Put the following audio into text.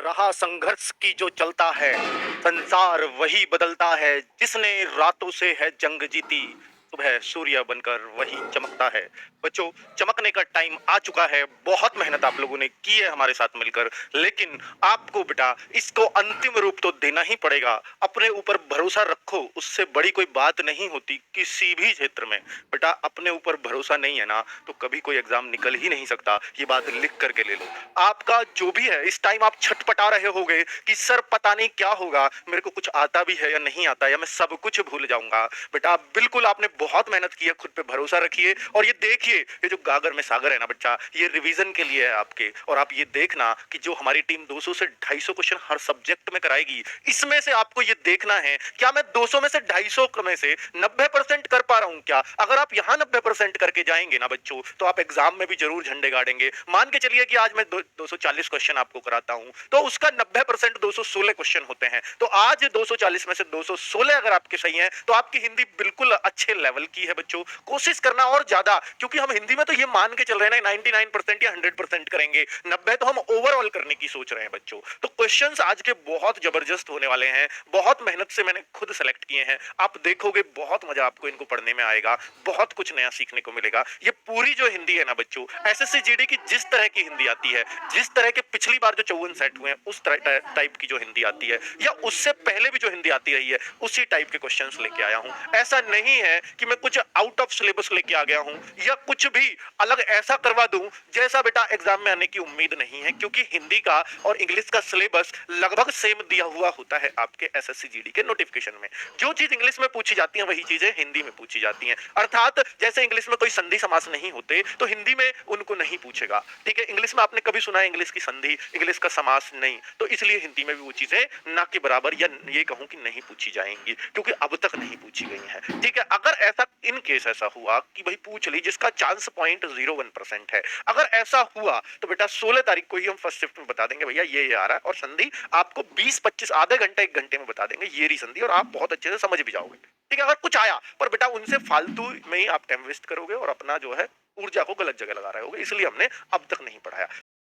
रहा संघर्ष की जो चलता है, संसार वही बदलता है, जिसने रातों से है जंग जीती, सुबह सूर्य बनकर वही चमकता है। बच्चों, चमकने का टाइम आ चुका है, बहुत मेहनत आप लोगों ने की है हमारे साथ मिलकर, लेकिन आपको बेटा इसको अंतिम रूप तो देना ही पड़ेगा। अपने ऊपर भरोसा रखो, उससे बड़ी कोई बात नहीं होती किसी भी क्षेत्र में। बेटा अपने ऊपर भरोसा नहीं है ना, तो कभी कोई एग्जाम निकल ही नहीं सकता, ये बात लिख करके ले लो। आपका जो भी है, इस टाइम आप छटपटा रहे होगे कि सर पता नहीं क्या होगा, मेरे को कुछ आता भी है या नहीं आता, या मैं सब कुछ भूल जाऊंगा। बेटा बिल्कुल आपने बहुत मेहनत की है, खुद पे भरोसा रखिए और ये देखिए, ये जो गागर में सागर है ना बच्चा, ये रिवीजन के लिए है आपके। और आप ये देखना कि जो हमारी टीम 200 से 250 क्वेश्चन हर सब्जेक्ट में कराएगी, इसमें से आपको ये देखना है क्या मैं 200 में से 250 में से 90% कर पा रहा हूं क्या। अगर आप यहाँ 90% करके जाएंगे ना बच्चों, तो आप एग्जाम में भी जरूर झंडे गाड़ेंगे। मान के चलिए कि आज मैं 240 क्वेश्चन आपको कराता हूं, तो उसका 90% 216 क्वेश्चन होते हैं। तो आज 240 में से 216 अगर आपके सही हैं, तो आपकी हिंदी बिल्कुल अच्छे लेवल की है बच्चों। कोशिश करना और ज्यादा, क्योंकि हम हिंदी में तो ये मान के चल रहे हैं ना 99% या 100% करेंगे, 90 तो हम ओवरऑल करने की सोच रहे हैं बच्चों। तो क्वेश्चंस आज के बहुत जबरदस्त होने वाले हैं, बहुत मेहनत से मैंने खुद सेलेक्ट किए हैं। आप देखोगे बहुत मजा आपको इनको पढ़ने में आएगा, बहुत कुछ नया सीखने को मिलेगा। ये पूरी जो हिंदी है ना बच्चों, एसएससी जीडी की जिस तरह की हिंदी आती है, जिस तरह के पिछली बार जो 54 सेट हुए हैं उस टाइप की जो हिंदी आती है, या उससे पहले भी जो हिंदी आती रही है, उसी टाइप के क्वेश्चंस लेके आया हूं। ऐसा नहीं है कि मैं कुछ आउट ऑफ सिलेबस लेके आ गया हूं या कुछ भी अलग ऐसा करवा दूं जैसा बेटा एग्जाम में आने की उम्मीद नहीं है, क्योंकि हिंदी का और इंग्लिश का सिलेबस लगभग सेम दिया हुआ होता है आपके एसएससी जीडी के नोटिफिकेशन में। जो चीज इंग्लिश में पूछी जाती है वही चीजें हिंदी में पूछी जाती हैं। अर्थात जैसे इंग्लिश में कोई संधि समास नहीं होते, तो हिंदी में उनको नहीं पूछेगा। ठीक है, इंग्लिश में आपने कभी सुना है इंग्लिश की संधि, इंग्लिश का समास नहीं, तो इसलिए हिंदी में भी वो चीजें ना के बराबर, या ये कहूं कि नहीं पूछी जाएंगी, क्योंकि अब तक नहीं पूछी गई है। ठीक है, अगर ऐसा इन केस ऐसा हुआ कि भाई पूछ ली, जिसका चांस 0.01% है, अगर ऐसा हुआ तो बेटा 16 तारीख को ही हम फर्स्ट शिफ्ट में बता देंगे भैया ये आ रहा है, और संधि आपको 20-25 आधे घंटे 1 घंटे में बता देंगे ये रही संधि, और आप बहुत अच्छे से समझ भी जाओगे। ठीक है, अगर कुछ आया पर बेटा उनसे फालतू में ही आप टाइम वेस्ट करोगे और अपना जो है ऊर्जा को गलत जगह लगा रहे होगे, इसलिए हमने अब तक नहीं पढ़ाया।